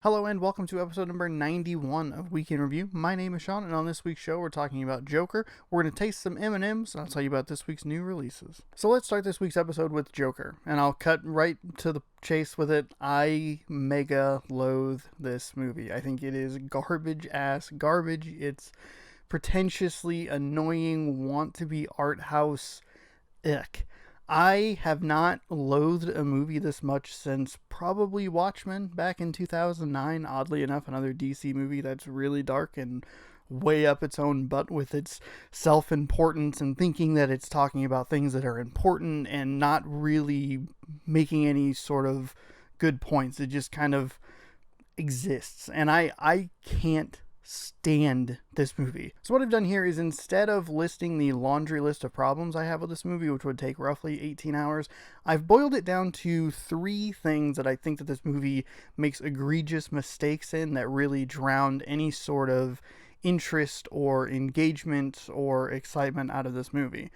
Hello and welcome to episode number 91 of Week in Review. My name is Sean, and on this week's show we're talking about Joker. We're going to taste some M&Ms, and I'll tell you about this week's new releases. So let's start this week's episode with Joker, and I'll cut right to the chase with it. I mega loathe this movie. I think it is garbage-ass garbage. It's pretentiously annoying, want-to-be art house ick. I have not loathed a movie this much since probably Watchmen back in 2009. Oddly enough, another DC movie that's really dark and way up its own butt with its self-importance and thinking that it's talking about things that are important and not really making any sort of good points. It just kind of exists. And I can't stand this movie. So what I've done here is, instead of listing the laundry list of problems I have with this movie, which would take roughly 18 hours, I've boiled it down to 3 things that I think that this movie makes egregious mistakes in that really drowned any sort of interest or engagement or excitement out of this movie.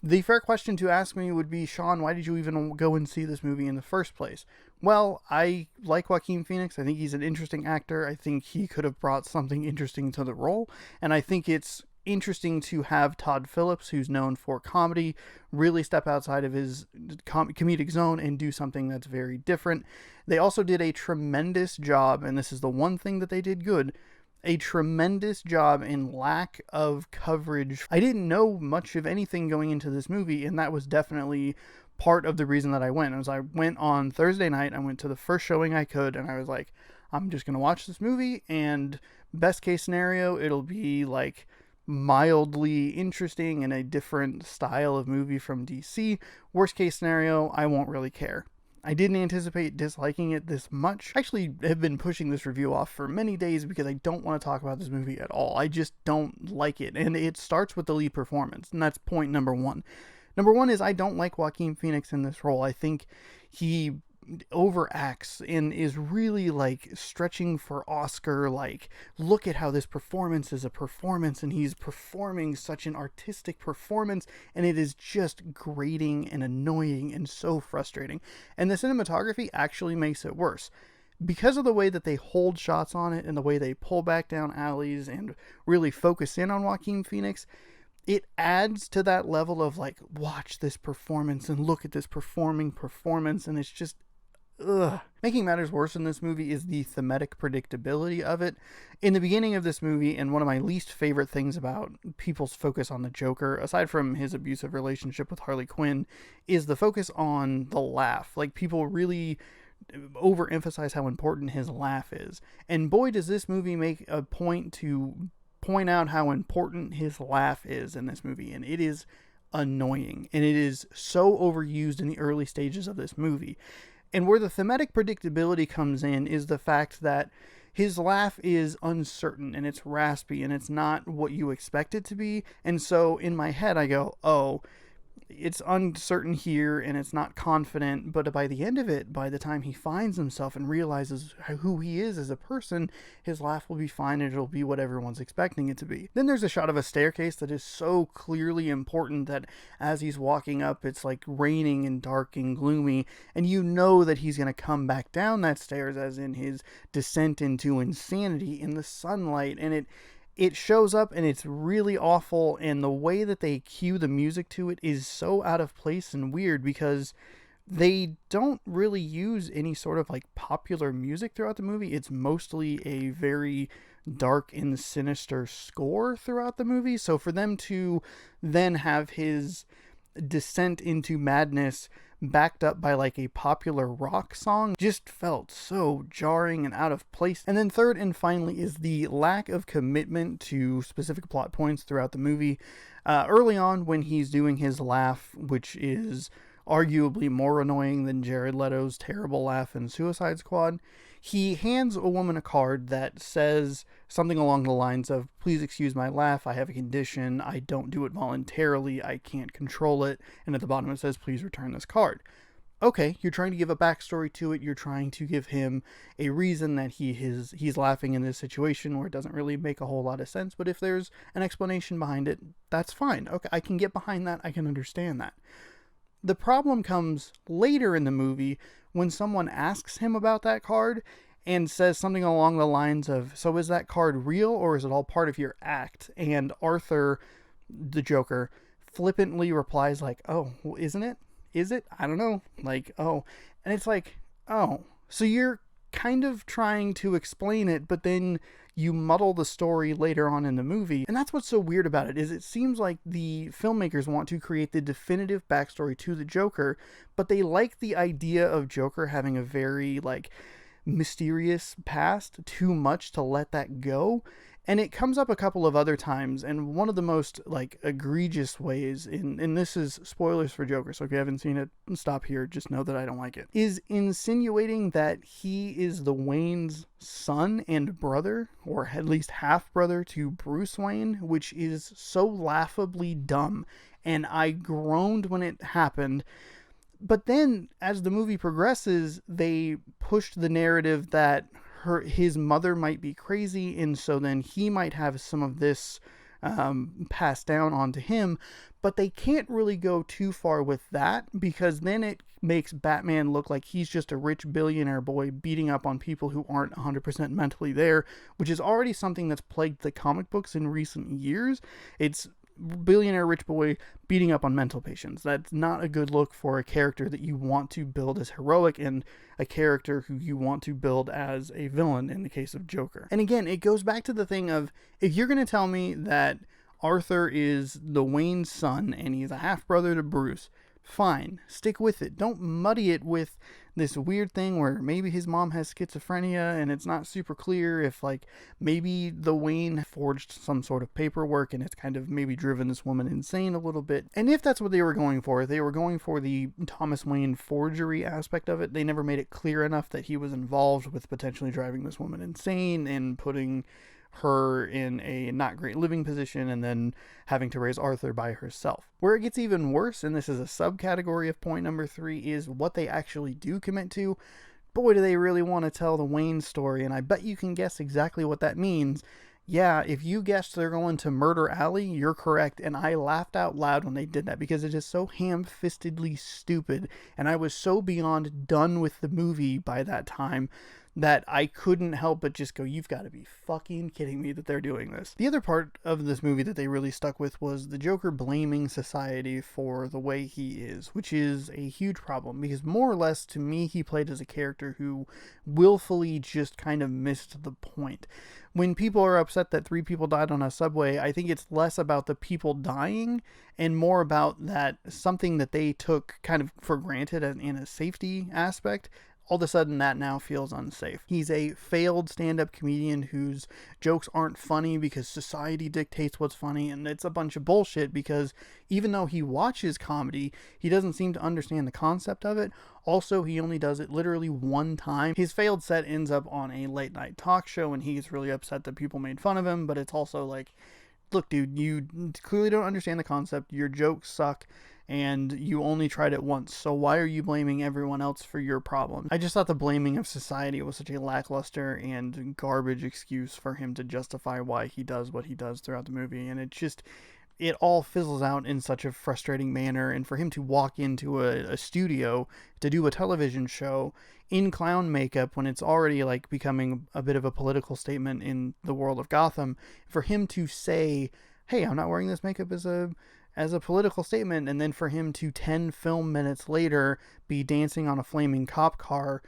The fair question to ask me would be, Sean, why did you even go and see this movie in the first place? Well, I like Joaquin Phoenix. I think he's an interesting actor. I think he could have brought something interesting to the role. And I think it's interesting to have Todd Phillips, who's known for comedy, really step outside of his comedic zone and do something that's very different. They also did a tremendous job, and this is the one thing that they did good, a tremendous job in lack of coverage. I didn't know much of anything going into this movie, and that was definitely part of the reason that I went. As I went on Thursday night, I went to the first showing I could, and I was like, I'm just going to watch this movie, and best case scenario, it'll be like mildly interesting in a different style of movie from DC. Worst case scenario, I won't really care. I didn't anticipate disliking it this much. I actually have been pushing this review off for many days because I don't want to talk about this movie at all. I just don't like it. And it starts with the lead performance. And that's point number 1. Number 1 is I don't like Joaquin Phoenix in this role. I think he overacts and is really like stretching for Oscar, like, look at how this performance is a performance, and he's performing such an artistic performance, and it is just grating and annoying and so frustrating. And the cinematography actually makes it worse because of the way that they hold shots on it and the way they pull back down alleys and really focus in on Joaquin Phoenix. It adds to that level of like, watch this performance and look at this performance, and it's just ugh. Making matters worse in this movie is the thematic predictability of it. In the beginning of this movie, and one of my least favorite things about people's focus on the Joker, aside from his abusive relationship with Harley Quinn, is the focus on the laugh. Like, people really overemphasize how important his laugh is. And boy, does this movie make a point to point out how important his laugh is in this movie. And it is annoying. And it is so overused in the early stages of this movie. And where the thematic predictability comes in is the fact that his laugh is uncertain and it's raspy and it's not what you expect it to be. And so in my head, I go, oh, it's uncertain here and it's not confident, but by the end of it, by the time he finds himself and realizes who he is as a person, his laugh will be fine and it'll be what everyone's expecting it to be. Then there's a shot of a staircase that is so clearly important that as he's walking up, it's like raining and dark and gloomy, and you know that he's going to come back down that stairs, as in his descent into insanity, in the sunlight, and it shows up and it's really awful, and the way that they cue the music to it is so out of place and weird because they don't really use any sort of like popular music throughout the movie. It's mostly a very dark and sinister score throughout the movie. So for them to then have his descent into madness backed up by like a popular rock song just felt so jarring and out of place. And then third and finally is the lack of commitment to specific plot points throughout the movie. Early on, when he's doing his laugh, which is arguably more annoying than Jared Leto's terrible laugh in Suicide Squad, he hands a woman a card that says something along the lines of, please excuse my laugh, I have a condition, I don't do it voluntarily, I can't control it, and at the bottom it says, please return this card. Okay, you're trying to give a backstory to it, you're trying to give him a reason that he's laughing in this situation where it doesn't really make a whole lot of sense, but if there's an explanation behind it, that's fine. Okay, I can get behind that, I can understand that. The problem comes later in the movie when someone asks him about that card, and says something along the lines of, so is that card real or is it all part of your act? And Arthur, the Joker, flippantly replies like, oh, well, isn't it? Is it? I don't know. Like, oh. And it's like, oh, so you're kind of trying to explain it, but then you muddle the story later on in the movie. And that's what's so weird about it, is it seems like the filmmakers want to create the definitive backstory to the Joker, but they like the idea of Joker having a very, like, mysterious past too much to let that go. And it comes up a couple of other times, and one of the most, like, egregious ways, and this is spoilers for Joker, so if you haven't seen it, stop here, just know that I don't like it, is insinuating that he is the Wayne's son and brother, or at least half-brother to Bruce Wayne, which is so laughably dumb, and I groaned when it happened. But then, as the movie progresses, they pushed the narrative that his mother might be crazy, and so then he might have some of this passed down onto him. But they can't really go too far with that, because then it makes Batman look like he's just a rich billionaire boy beating up on people who aren't 100% mentally there, which is already something that's plagued the comic books in recent years. It's billionaire rich boy beating up on mental patients. That's not a good look for a character that you want to build as heroic, and a character who you want to build as a villain in the case of Joker. And again, it goes back to the thing of, if you're going to tell me that Arthur is the Wayne's son and he's a half-brother to Bruce, fine, stick with it. Don't muddy it with this weird thing where maybe his mom has schizophrenia and it's not super clear if, like, maybe the Wayne forged some sort of paperwork and it's kind of maybe driven this woman insane a little bit. And if that's what they were going for the Thomas Wayne forgery aspect of it. They never made it clear enough that he was involved with potentially driving this woman insane and putting her in a not great living position and then having to raise Arthur by herself. Where it gets even worse, and this is a subcategory of point number 3, is what they actually do commit to. Boy, do they really want to tell the Wayne story, and I bet you can guess exactly what that means. Yeah, if you guessed they're going to Murder Alley, you're correct, and I laughed out loud when they did that, because it is so ham-fistedly stupid, and I was so beyond done with the movie by that time that I couldn't help but just go, you've got to be fucking kidding me that they're doing this. The other part of this movie that they really stuck with was the Joker blaming society for the way he is, which is a huge problem, because more or less, to me, he played as a character who willfully just kind of missed the point. When people are upset that 3 people died on a subway, I think it's less about the people dying and more about that something that they took kind of for granted in a safety aspect. All of a sudden that now feels unsafe. He's a failed stand-up comedian whose jokes aren't funny because society dictates what's funny, and it's a bunch of bullshit, because even though he watches comedy, he doesn't seem to understand the concept of it. Also, he only does it literally one time. His failed set ends up on a late night talk show, and he's really upset that people made fun of him, but it's also like, look, dude, you clearly don't understand the concept. Your jokes suck, and you only tried it once, so why are you blaming everyone else for your problem? I just thought the blaming of society was such a lackluster and garbage excuse for him to justify why he does what he does throughout the movie, and it all fizzles out in such a frustrating manner. And for him to walk into a studio to do a television show in clown makeup when it's already, like, becoming a bit of a political statement in the world of Gotham, for him to say, hey, I'm not wearing this makeup as a political statement, and then for him to 10 film minutes later be dancing on a flaming cop car,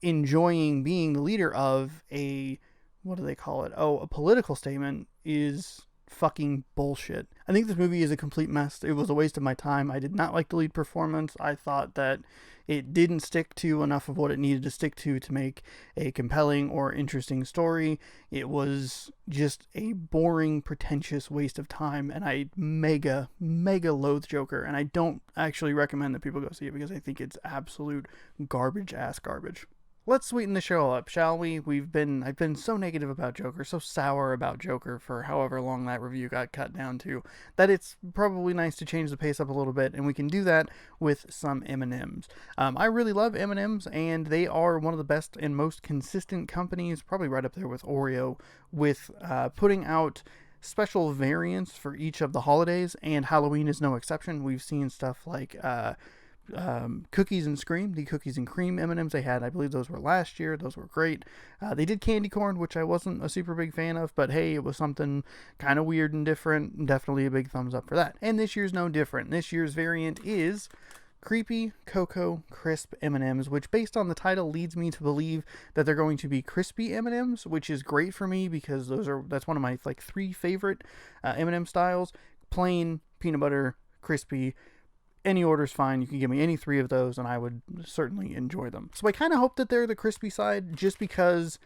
enjoying being the leader of a, what do they call it? Oh, a political statement, is fucking bullshit. I think this movie is a complete mess. It was a waste of my time. I did not like the lead performance. I thought that it didn't stick to enough of what it needed to stick to make a compelling or interesting story. It was just a boring, pretentious waste of time, and I mega loathe Joker, and I don't actually recommend that people go see it, because I think it's absolute garbage. Let's sweeten the show up, shall we? I've been so negative about Joker, so sour about Joker for however long that review got cut down to, that it's probably nice to change the pace up a little bit, and we can do that with some M&Ms. I really love M&Ms, and they are one of the best and most consistent companies, probably right up there with Oreo, with putting out special variants for each of the holidays, and Halloween is no exception. We've seen stuff like Cookies and Scream, the cookies and cream M&Ms they had. I believe those were last year. Those were great. They did candy corn, which I wasn't a super big fan of, but hey, it was something kind of weird and different. Definitely a big thumbs up for that. And this year's no different. This year's variant is Creepy Cocoa Crisp M&Ms, which based on the title leads me to believe that they're going to be crispy M&Ms, which is great for me because that's one of my like 3 favorite M&M styles. Plain, peanut butter, crispy. Any order's fine. You can give me any 3 of those and I would certainly enjoy them. So I kind of hope that they're the crispy side just because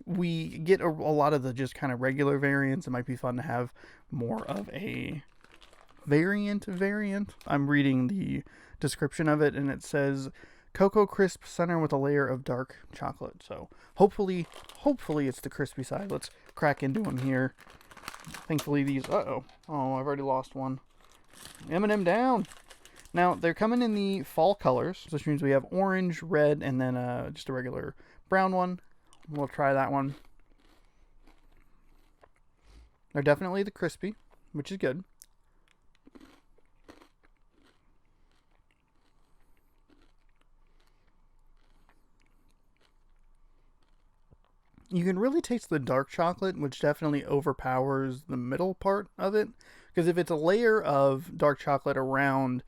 we get a lot of the just kind of regular variants. It might be fun to have more of a variant. I'm reading the description of it and it says Cocoa Crisp Center with a layer of dark chocolate. So hopefully it's the crispy side. Let's crack into them here. Thankfully these, oh, I've already lost one. M&M down. Now, they're coming in the fall colors, which means we have orange, red, and then just a regular brown one. We'll try that one. They're definitely the crispy, which is good. You can really taste the dark chocolate, which definitely overpowers the middle part of it. Because if it's a layer of dark chocolate around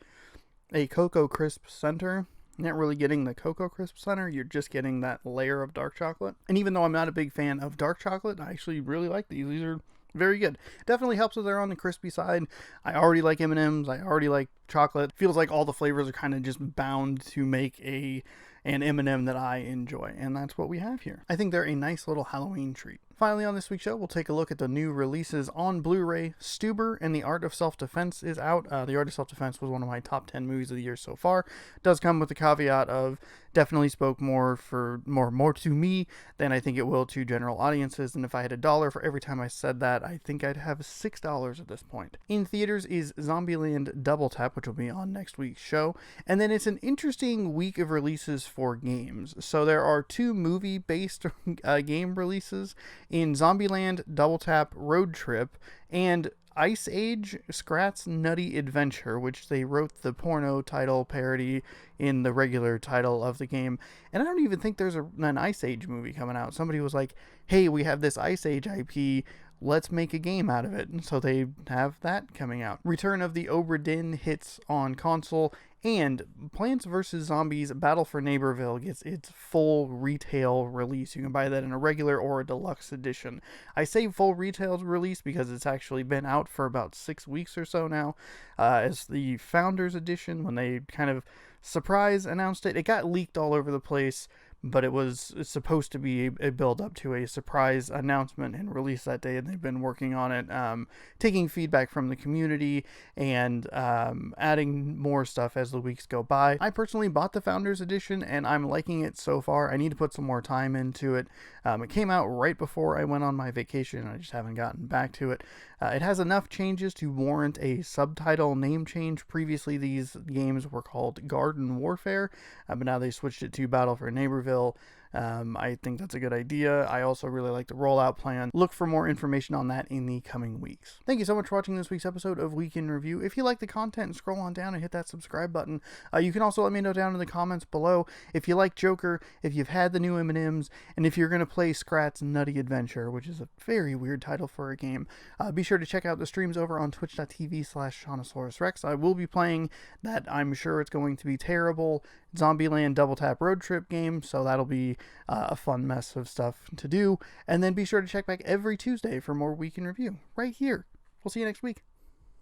a Cocoa Crisp center, you're not really getting the Cocoa Crisp center, you're just getting that layer of dark chocolate. And even though I'm not a big fan of dark chocolate, I actually really like these. These are very good. Definitely helps if they're on the crispy side. I already like M&Ms. I already like chocolate. Feels like all the flavors are kind of just bound to make an M&M that I enjoy, and that's what we have here. I think they're a nice little Halloween treat. Finally, on this week's show, we'll take a look at the new releases on Blu-ray. Stuber and the Art of Self-Defense is out. The Art of Self-Defense was one of my top 10 movies of the year so far. It does come with the caveat of definitely spoke more to me than I think it will to general audiences. And if I had $1 for every time I said that, I think I'd have $6 at this point. In theaters is Zombieland Double Tap, which will be on next week's show. And then it's an interesting week of releases for games. So there are 2 movie-based game releases in Zombieland Double Tap Road Trip and Ice Age Scrat's Nutty Adventure, which they wrote the porno title parody in the regular title of the game. And I don't even think there's an Ice Age movie coming out. Somebody was like, hey, we have this Ice Age IP, let's make a game out of it. And so they have that coming out. Return of the Obra Dinn hits on console, and Plants vs. Zombies Battle for Neighborville gets its full retail release. You can buy that in a regular or a deluxe edition. I say full retail release because it's actually been out for about 6 weeks or so now. As the Founders Edition, when they kind of surprise announced it, it got leaked all over the place, but it's supposed to be a build up to a surprise announcement and release that day, and they've been working on it, taking feedback from the community and adding more stuff as the weeks go by. I personally bought the Founders Edition and I'm liking it so far. I need to put some more time into it. It came out right before I went on my vacation and I just haven't gotten back to it. It has enough changes to warrant a subtitle name change. Previously these games were called Garden Warfare, but now they switched it to Battle for Neighborville. I think that's a good idea. I also really like the rollout plan. Look for more information on that in the coming weeks. Thank you so much for watching this week's episode of Week in Review. If you like the content, scroll on down and hit that subscribe button. You can also let me know down in the comments below if you like Joker, if you've had the new M&Ms, and if you're going to play Scrat's Nutty Adventure, which is a very weird title for a game. Be sure to check out the streams over on twitch.tv/ShaunosaurusRex. I will be playing that. I'm sure it's going to be terrible Zombieland Double Tap Road Trip game, so that'll be a fun mess of stuff to do. And then be sure to check back every Tuesday for more Week in Review right here. We'll see you next week.